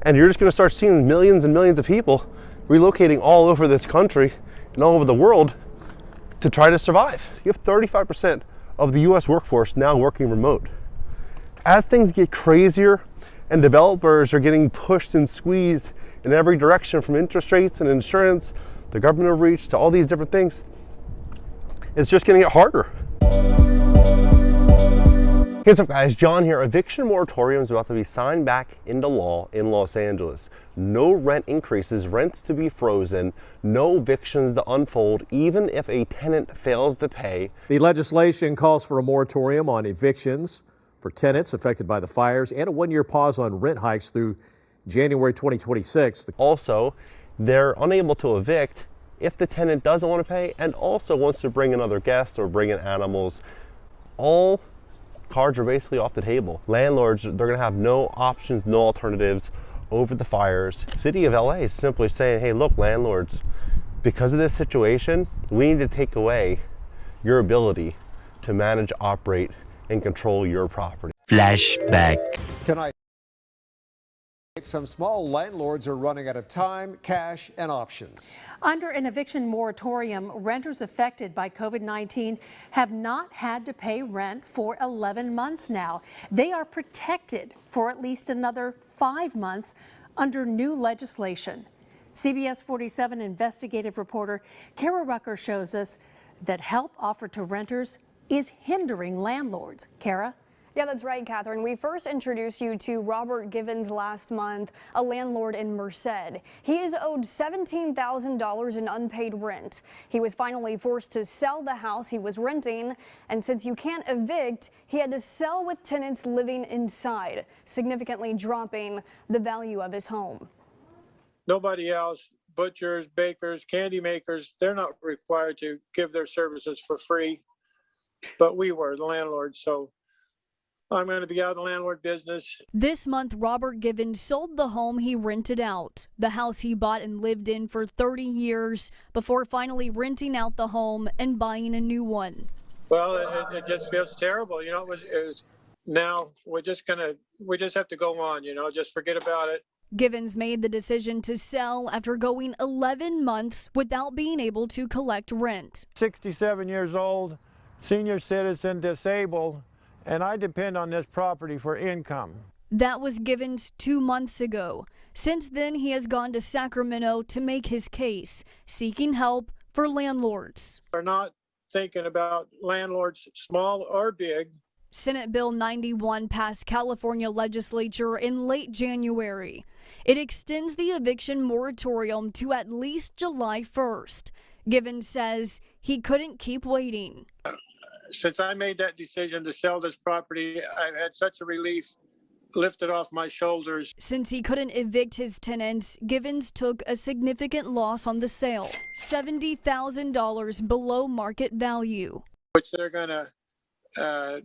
And you're just going to start seeing millions and millions of people relocating all over this country and all over the world to try to survive. You have 35% of the US workforce now working remote. As things get crazier and developers are getting pushed and squeezed in every direction, from interest rates and insurance, the government overreach, to all these different things, it's just going to get harder. Hey, what's up guys, John here. Eviction moratorium is about to be signed back into law in Los Angeles. No rent increases, rents to be frozen, no evictions to unfold, even if a tenant fails to pay. The legislation calls for a moratorium on evictions for tenants affected by the fires and a one-year pause on rent hikes through January 2026. Also, they're unable to evict if the tenant doesn't want to pay and also wants to bring in other guests or bring in animals. All cards are basically off the table. Landlords, they're going to have no options, no alternatives over the fires. City of LA is simply saying, hey, look, landlords, because of this situation, we need to take away your ability to manage, operate, and control your property. Flashback. Tonight, some small landlords are running out of time, cash, and options. Under an eviction moratorium, renters affected by COVID-19 have not had to pay rent for 11 months now. They are protected for at least another 5 months under new legislation. CBS 47 investigative reporter Kara Rucker shows us that help offered to renters is hindering landlords. Kara? Yeah, that's right, Catherine. We first introduced you to Robert Givens last month, a landlord in Merced. He is owed $17,000 in unpaid rent. He was finally forced to sell the house he was renting, and since you can't evict, he had to sell with tenants living inside, significantly dropping the value of his home. Nobody else, butchers, bakers, candy makers, they're not required to give their services for free, but we were, the landlord, so I'm going to be out of the landlord business. This month, Robert Givens sold the home he rented out, the house he bought and lived in for 30 years, before finally renting out the home and buying a new one. Well, it just feels terrible. You know, it was now we just have to go on, you know, just forget about it. Givens made the decision to sell after going 11 months without being able to collect rent. 67 years old, senior citizen, disabled, and I depend on this property for income. That was Givens 2 months ago. Since then, he has gone to Sacramento to make his case, seeking help for landlords. We're not thinking about landlords, small or big. Senate Bill 91 passed California legislature in late January. It extends the eviction moratorium to at least July 1st. Givens says he couldn't keep waiting. Since I made that decision to sell this property, I've had such a relief lifted off my shoulders. Since he couldn't evict his tenants, Givens took a significant loss on the sale, $70,000 below market value. Which they're going to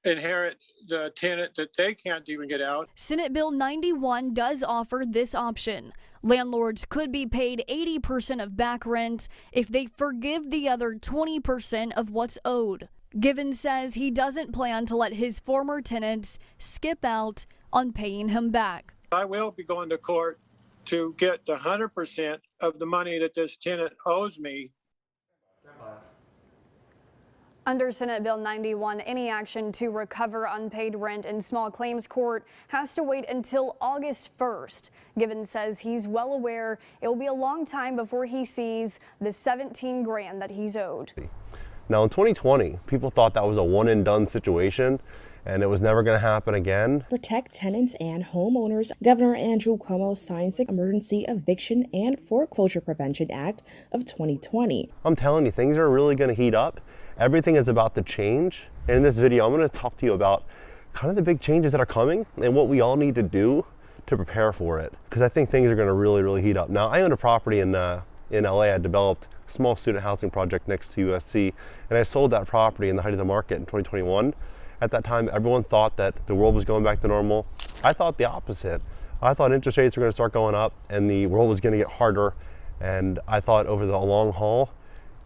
inherit the tenant that they can't even get out. Senate Bill 91 does offer this option. Landlords could be paid 80% of back rent if they forgive the other 20% of what's owed. Givens says he doesn't plan to let his former tenants skip out on paying him back. I will be going to court to get 100% of the money that this tenant owes me. Under Senate Bill 91, any action to recover unpaid rent in small claims court has to wait until August 1st. Givens says he's well aware it will be a long time before he sees the $17 grand that he's owed. Now in 2020, people thought that was a one and done situation and it was never going to happen again. Protect tenants and homeowners. Governor Andrew Cuomo signs the Emergency Eviction and Foreclosure Prevention Act of 2020. I'm telling you, things are really going to heat up. Everything is about to change. And in this video, I'm going to talk to you about kind of the big changes that are coming and what we all need to do to prepare for it. Because I think things are going to really heat up. Now, I own a property in LA. I developed a small student housing project next to USC, and I sold that property in the height of the market in 2021. At that time, everyone thought that the world was going back to normal. I thought the opposite. I thought interest rates were going to start going up and the world was going to get harder. And I thought over the long haul,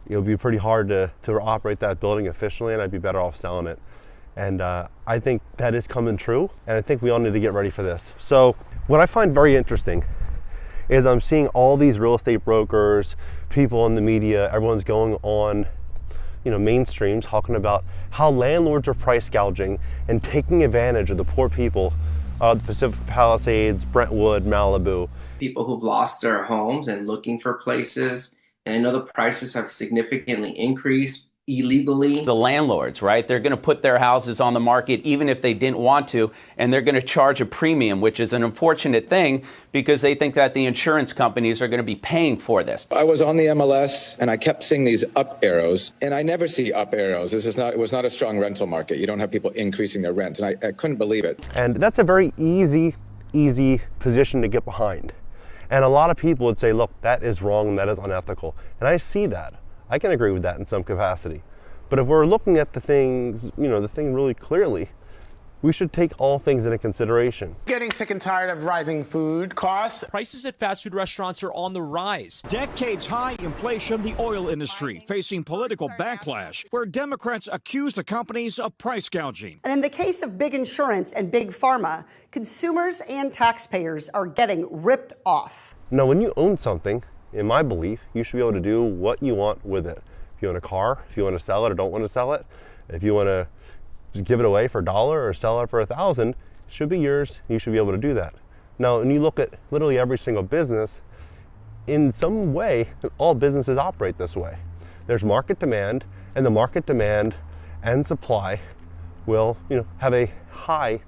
it would be pretty hard to operate that building efficiently, and I'd be better off selling it. And I think that is coming true, and I think we all need to get ready for this. So What I find very interesting is I'm seeing all these real estate brokers, people in the media, everyone's going on, mainstream, talking about how landlords are price gouging and taking advantage of the poor people of the Pacific Palisades, Brentwood, Malibu. People who've lost their homes and looking for places. And I know the prices have significantly increased illegally. The landlords, right? They're going to put their houses on the market even if they didn't want to, and they're going to charge a premium, which is an unfortunate thing because they think that the insurance companies are going to be paying for this. I was on the MLS and I kept seeing these up arrows, and I never see up arrows. It was not a strong rental market. You don't have people increasing their rents, and I couldn't believe it. And that's a very easy position to get behind. And a lot of people would say, look, that is wrong and that is unethical. And I see that. I can agree with that in some capacity. But if we're looking at the things, the thing really clearly, we should take all things into consideration. Getting sick and tired of rising food costs. Prices at fast food restaurants are on the rise. Decades high inflation, the oil industry facing political backlash, where Democrats accuse the companies of price gouging. And in the case of big insurance and big pharma, consumers and taxpayers are getting ripped off. Now, when you own something, in my belief, you should be able to do what you want with it. If you own a car, if you want to sell it or don't want to sell it, if you want to give it away for $1 or sell it for $1,000, it should be yours. You should be able to do that. Now, when you look at literally every single business, in some way, all businesses operate this way. There's market demand, and the market demand and supply will, have a high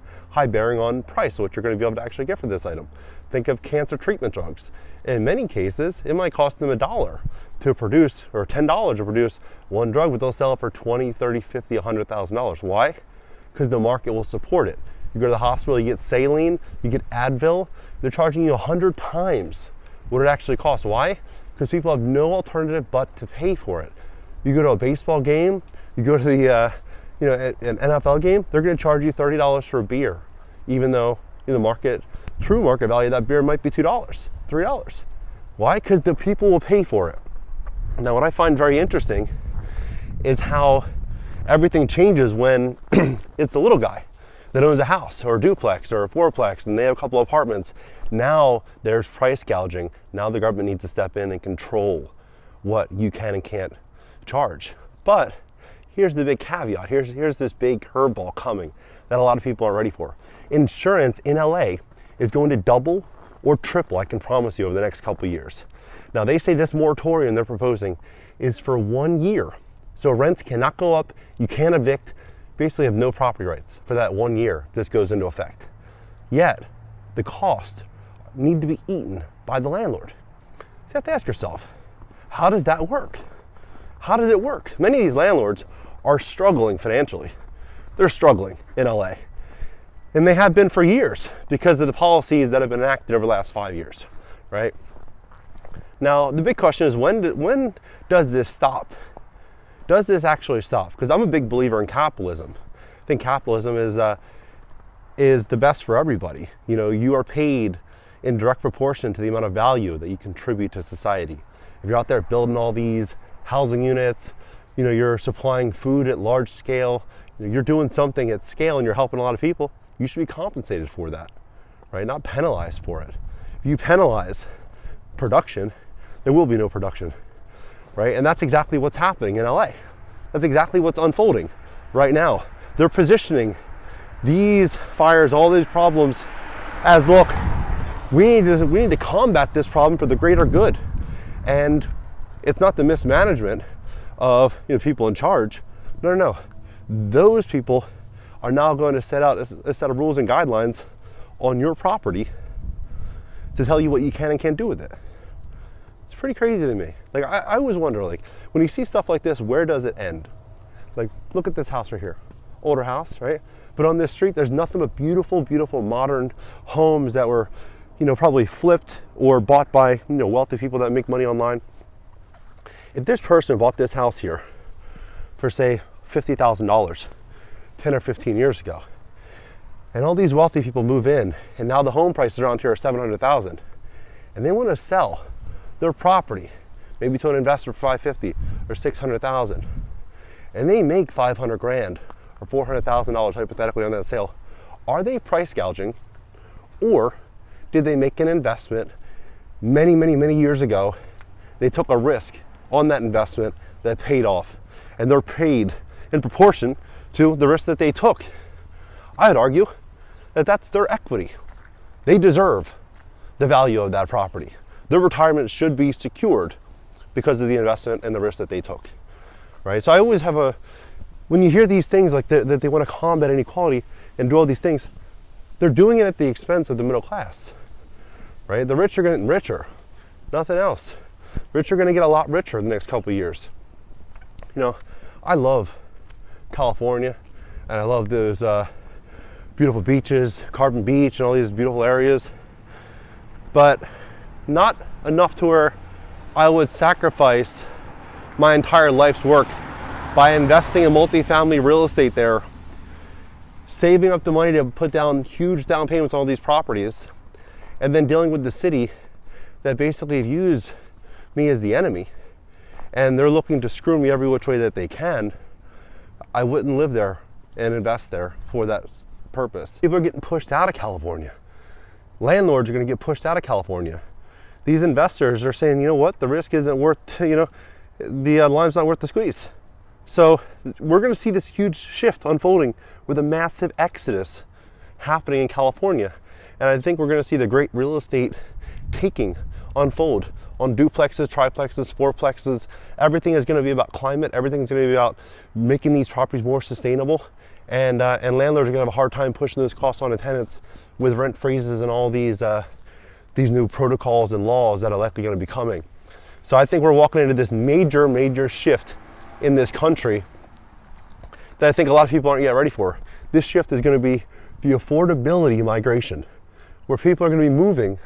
bearing on price, what you're going to be able to actually get for this item. Think of cancer treatment drugs. In many cases, it might cost them $1 to produce, or $10 to produce one drug, but they'll sell it for $20, $30, $50, $100,000. Why? Because the market will support it. You go to the hospital, you get saline, you get Advil, they're charging you 100 times what it actually costs. Why? Because people have no alternative but to pay for it. You go to a baseball game, you go to the, an NFL game, they're going to charge you $30 for a beer, even though the true market value of that beer might be $2, $3. Why? Because the people will pay for it. Now, what I find very interesting is how everything changes when it's the little guy that owns a house or a duplex or a fourplex and they have a couple of apartments. Now there's price gouging. Now the government needs to step in and control what you can and can't charge. But here's the big caveat. Here's this big curveball coming that a lot of people aren't ready for. Insurance in LA is going to double or triple, I can promise you, over the next couple of years. Now, they say this moratorium they're proposing is for 1 year. So rents cannot go up, you can't evict, basically have no property rights for that 1 year this goes into effect. Yet, the costs need to be eaten by the landlord. So you have to ask yourself, how does that work? How does it work? Many of these landlords are struggling financially. They're struggling in LA. And they have been for years because of the policies that have been enacted over the last 5 years, right? Now, the big question is, when does this stop? Does this actually stop? Because I'm a big believer in capitalism. I think capitalism is the best for everybody. You are paid in direct proportion to the amount of value that you contribute to society. If you're out there building all these housing units, you're supplying food at large scale, you're doing something at scale and you're helping a lot of people, you should be compensated for that, right? Not penalized for it. If you penalize production, there will be no production, right? And that's exactly what's happening in LA. That's exactly what's unfolding right now. They're positioning these fires, all these problems as, look, we need to combat this problem for the greater good. And it's not the mismanagement of people in charge. No. Those people are now going to set out a set of rules and guidelines on your property to tell you what you can and can't do with it. It's pretty crazy to me. Like, I always wonder, like, when you see stuff like this, where does it end? Like, look at this house right here. Older house, right? But on this street, there's nothing but beautiful, beautiful modern homes that were, probably flipped or bought by, wealthy people that make money online. If this person bought this house here for, say, $50,000 10 or 15 years ago, and all these wealthy people move in, and now the home prices around here are $700,000, and they want to sell their property, maybe to an investor for $550,000 or $600,000, and they make $500,000 or $400,000 hypothetically on that sale. Are they price gouging, or did they make an investment many, many, many years ago? They took a risk on that investment that paid off, and they're paid in proportion to the risk that they took. I'd argue that that's their equity. They deserve the value of that property. Their retirement should be secured because of the investment and the risk that they took, right? So I always have when you hear these things like that they want to combat inequality and do all these things, they're doing it at the expense of the middle class, right? The rich are getting richer, nothing else. Rich are going to get a lot richer in the next couple of years. You know, I love California, and I love those beautiful beaches, Carbon Beach, and all these beautiful areas, but not enough to where I would sacrifice my entire life's work by investing in multifamily real estate there, saving up the money to put down huge down payments on all these properties, and then dealing with the city that basically views me as the enemy, and they're looking to screw me every which way that they can. I wouldn't live there and invest there for that purpose. People are getting pushed out of California. Landlords are going to get pushed out of California. These investors are saying, you know what, the risk isn't worth, the lime's not worth the squeeze. So we're going to see this huge shift unfolding with a massive exodus happening in California. And I think we're going to see the great real estate taking unfold on duplexes, triplexes, fourplexes. Everything is going to be about climate. Everything is going to be about making these properties more sustainable. And landlords are going to have a hard time pushing those costs on the tenants with rent freezes and all these new protocols and laws that are likely going to be coming. So I think we're walking into this major, major shift in this country that I think a lot of people aren't yet ready for. This shift is going to be the affordability migration, where people are going to be moving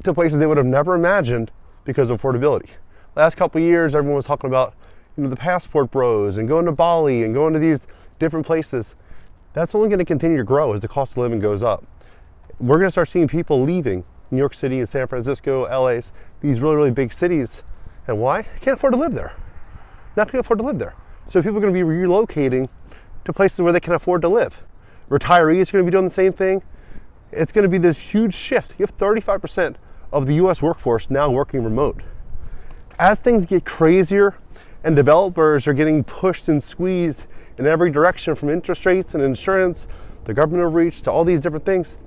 to places they would have never imagined because of affordability. Last couple of years, everyone was talking about, the passport bros and going to Bali and going to these different places. That's only going to continue to grow as the cost of living goes up. We're going to start seeing people leaving New York City and San Francisco, LA's, these really, really big cities. And why? They can't afford to live there. Not going to afford to live there. So people are going to be relocating to places where they can afford to live. Retirees are going to be doing the same thing. It's going to be this huge shift. You have 35% of the US workforce now working remote. As things get crazier and developers are getting pushed and squeezed in every direction, from interest rates and insurance, the government overreach, to all these different things,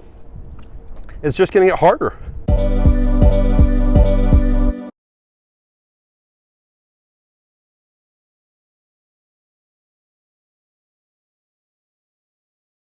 it's just going to get harder.